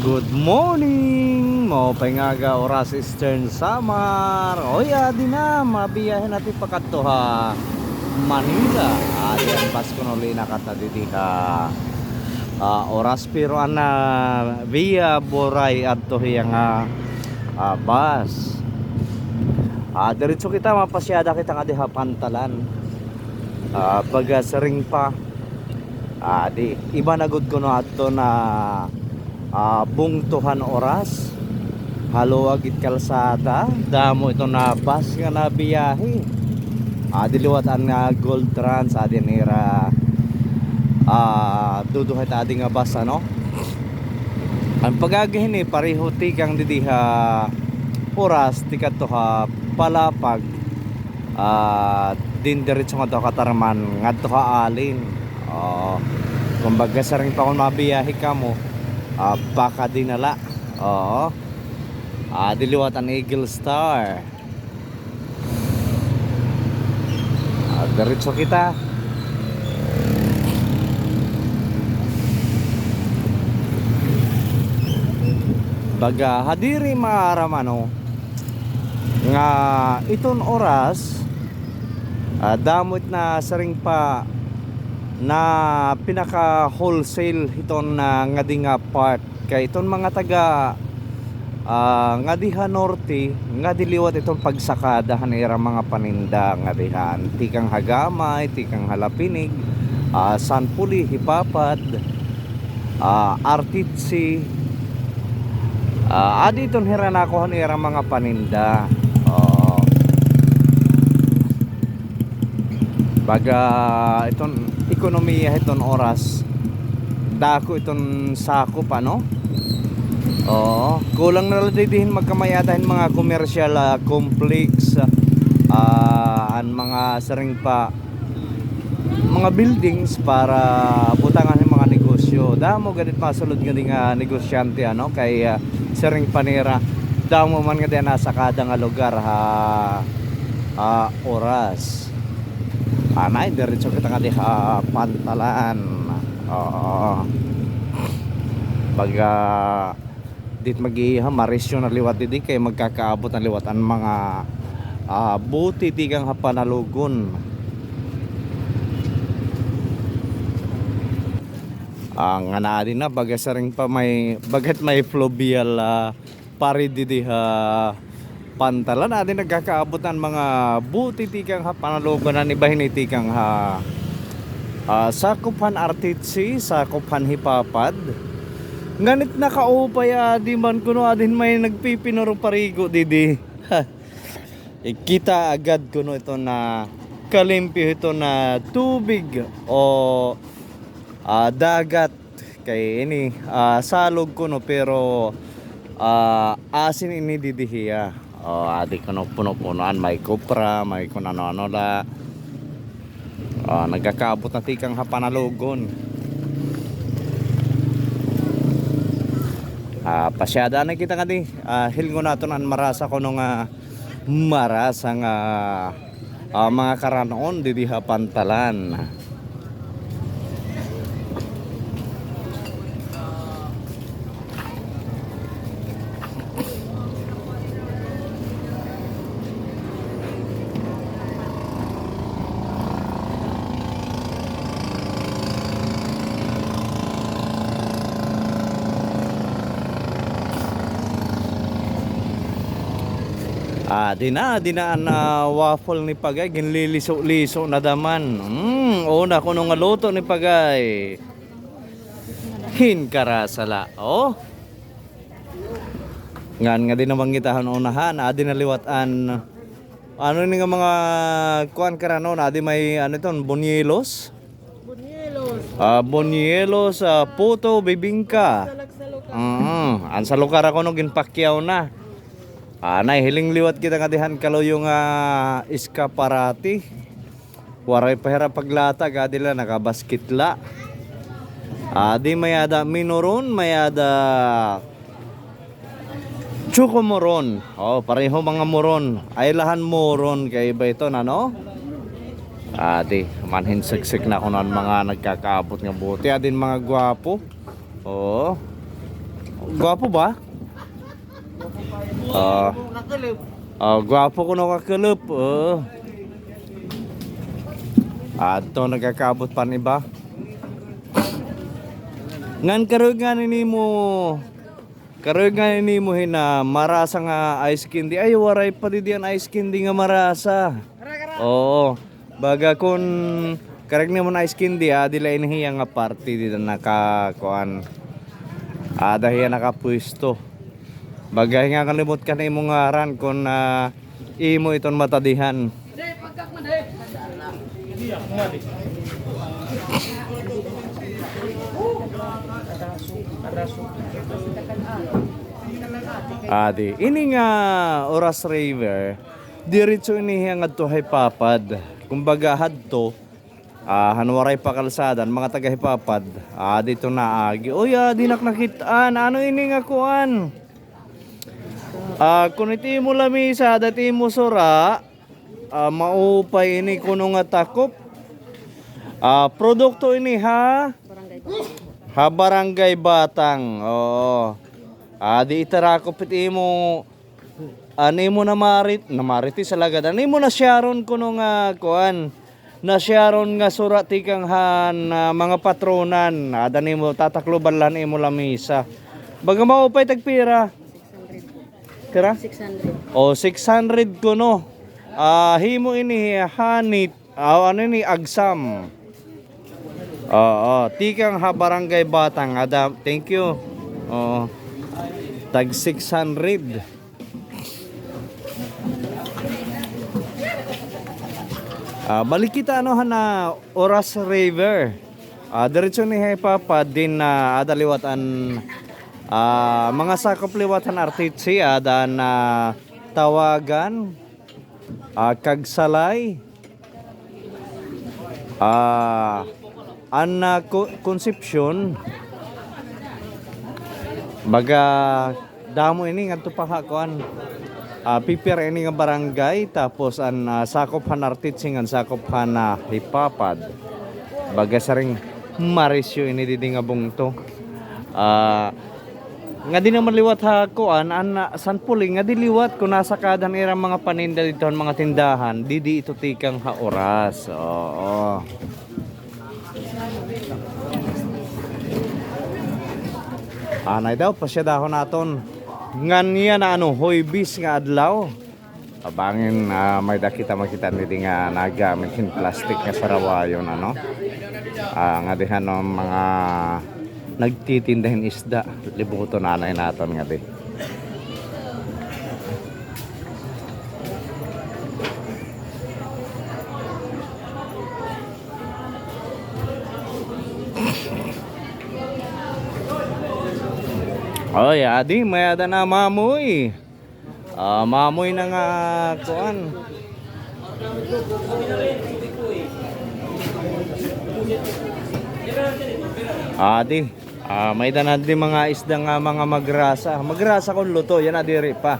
Good morning! Mo nga oras Eastern Samar. Oy, adi na mabiyahe natin pakadto Manila. Adi ang bus ko nuli nakata diti oras pero via Boray adto yang bus. Diretso kita mapasyada kita nga diha Pantalan. Baga saring pa. Di iba na gud ko no adto na bungtuhan oras haluag it kalsada damo ito na bus nga nabiyahe diliwat ang Gold Trans adin era duduhay ta adi nga bus ano ang pagagahin pareho tikang didiha oras tikat to palapag din diretso nga to katarman ngadto alin kumbaga saring pa kung mabiyahe ka mo baka dinala. Oo. Diliwat ang Eagle Star. Diretso kita. Baga hadiri maaram ano nga iton oras damot na saring pa na pinaka wholesale iton nga dinga part kay iton mga taga nga diha norte nga diliwat itong pagsakadahan era mga paninda nga dihan tikang hagamay, tikang halapinig, sanpuli, hipapad, artitsi, adi iton hiranakohan era mga paninda. Baga iton ekonomiya iton oras dako iton sakop ano. Kulang na lang dihin magkamayadahin mga commercial complex an mga saring pa mga buildings para butangan ng mga negosyo damo ganit masulod nga nga negosyante ano kay saring panera damo man nga din nasa kada nga lugar oras anay diretso kita nga diha Pantalan. Baga dit magiha marisyo na liwat didi kay magkakaabot ang liwat ang mga buti tigang hapanalugon. Ang anadi na baga saring pa may bagat may fluvial pari didi Pantalan natin nagkakaabot ng mga buti tikang hapanalugon na ibahin tikang sakupan artitsi, sakupan hipapad. Nganit nakaupay di man kuno adin may nagpipinuro parigo didi. Kita agad kuno ito na kalimpyo ito na tubig o dagat kay ini salog kuno pero asin ini didihiya. Adi kuno puno-punoan may kopra, may kung ano-ano la. Nagkakaabot na tikang hapanalugon. Pasyada na kita nga di hilgo nato na marasa ko nung marasa nga mga karanoon di diha Pantalan. Dinaan na waffle ni Pagay ginliliso-liso na daman. Una ko nung luto ni Pagay. Hinkarasala. Ngan nga din namang gitahan unahan, adi naliwatan. Ano ni nga mga kuan karano, adi may ano ton, bonyelos. Bonyelos, puto, bibingka. An sa lugar ako nung ginpakyaw na. Nay hiling liwat kita nga dihan kaluyong iskaparati. Waray pahira paglatag adila nakabaskitla. Di mayada minoron, mayada chukomoron. Pareho mga moron. Ay lahan moron kay iba ito na no? Di manhin siksik na kunan mga nagkakaabot nga buti adin mga gwapo. Gwapo ba? Gwapo ko no kakulop. Ato nagkakabot pa ni ba? Ngan karoy nga ni mo hina marasa nga ice candy. Ay waray pa di ang ice candy nga marasa. Oo. Baga kun karag naman ice candy dila inihiya nga party dito nakakuan. Dahil nakapwesto. Bagay nga kalimot ka na imong ngaran kung imo iton matadihan. Adi, ini nga oras river, diretso ini nga adto hay papad. Kumbaga hadto, hanwaray pa kalsadan mga taga Hipapad. Dito na agi. Oy, dinak nakitaan. Ano ini nga kuan? Kung iti mo lamisa, dati mo sura, maupay ini kuno nga takop. Produkto ini Barangay Batang. Oo. Di itarakop iti mo, ani mo namariti sa lagad. Ani mo na Sharon kuno nga kuan. Na Sharon nga sura tikang mga patronan. Dani mo tatakloban lan imo lamisa. Baga maupay tagpira. Kira? 600. 600 ko no. Himo ini hanit. Ano ni agsam. Tikang Barangay Batang. Thank you. Tag 600. Balik kita na oras river. Diretso ni Hepapa din na adaliwatan mga sakop liwatan artitsi dan tawagan kagsalay konsepsyon baga damo ini ngadto pa hakuan pipir ini nga barangay tapos sakop artitsi ngan sakop Hipapad baga saring Marisyo ini didi nga bungto nga di naman liwat hakuan san puli nga diliwat kung nasa kadan irang mga paninda dito mga tindahan didi ito tikang oras. Oo. Anay daw pasya dahon naton ngan niya na hoybis nga adlaw abangin may dakita makita niti nga nagamit hin plastic nga sarawayon nga dihan mga nagtitindahin isda libuto nanay naton nga di. Oy, adi may ada na mamoy. Mamoy na nga kuan. Adi, may danad di mga isda nga mga magrasa. Magrasa kon luto, yan adiri pa.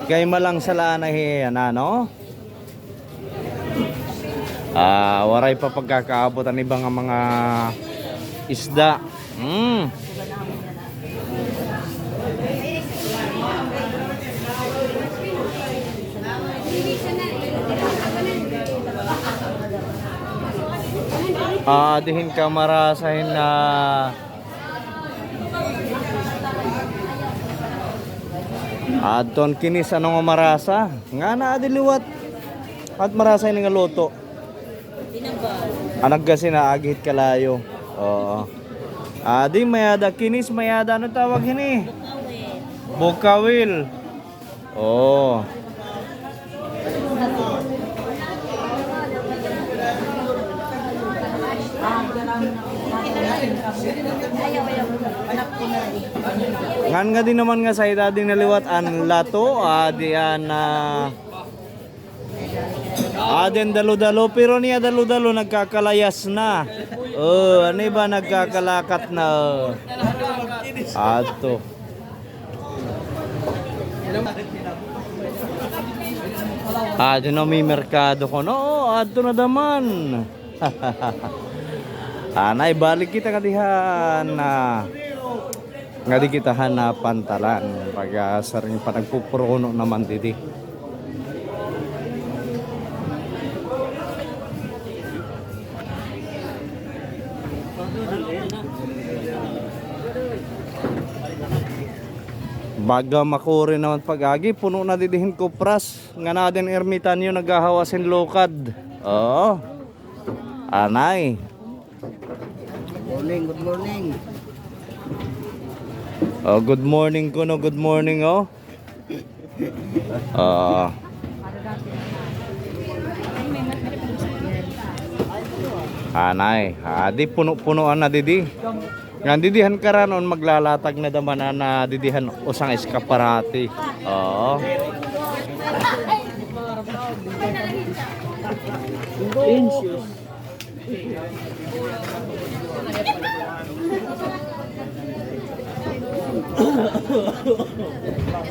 Kay malang sala na yan no? Waray pa pagkakaabot ang ibang mga isda. Dihin ka marasahin na adton kinis nga marasa nga na adiliwat at marasahin nga loto anag kasi na agit kalayo. Di mayada kinis mayada ano tawag ini bukawil. Ngan nga din naman nga sa idading naliwat an lato diyan den dalo-dalo pero niya dalo-dalo nagkakalayas na. Ano ba nagkakalakat na ato. Diyan na may merkado ko no ato na daman. Nay balik kita kadihan nga di kita hanapantalan pag sa rin pa nagpupuruno naman didi. Baga makuri naman pag-agi, puno na didihin ko pras. Nga na din ermitan yun naghahawasin lokad. Oo. Anay. Morning, good morning. Oh, good morning kuno, good morning oh. Anay, di puno-punuan na didi. Nga didihan karanon maglalatag na daman na didihan usang eskaparati. Oo.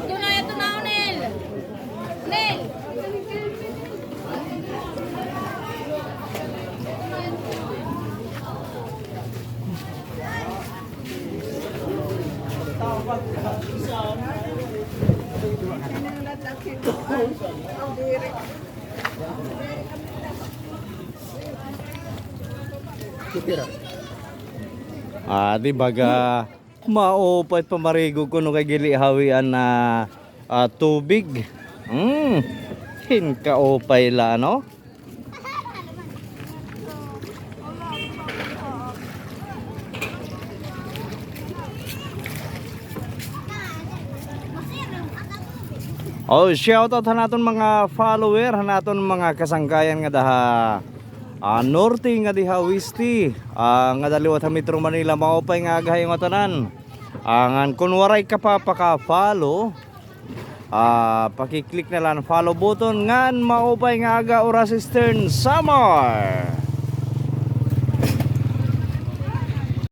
Ito na, Nel. Nel. Di baga maupay pamarigo ko no kay gilihawian na tubig. Hinkaupay la no. Oh, shout out naton mga follower, naton mga kasangkayan nga daha norte nga diha wisti, nga daliwat ha Metro Manila maupay nga agahay nga tanan. Ang kun waray ka pa paka-follow, paki-click na lang follow button ngan maupay nga aga oras Eastern Summer.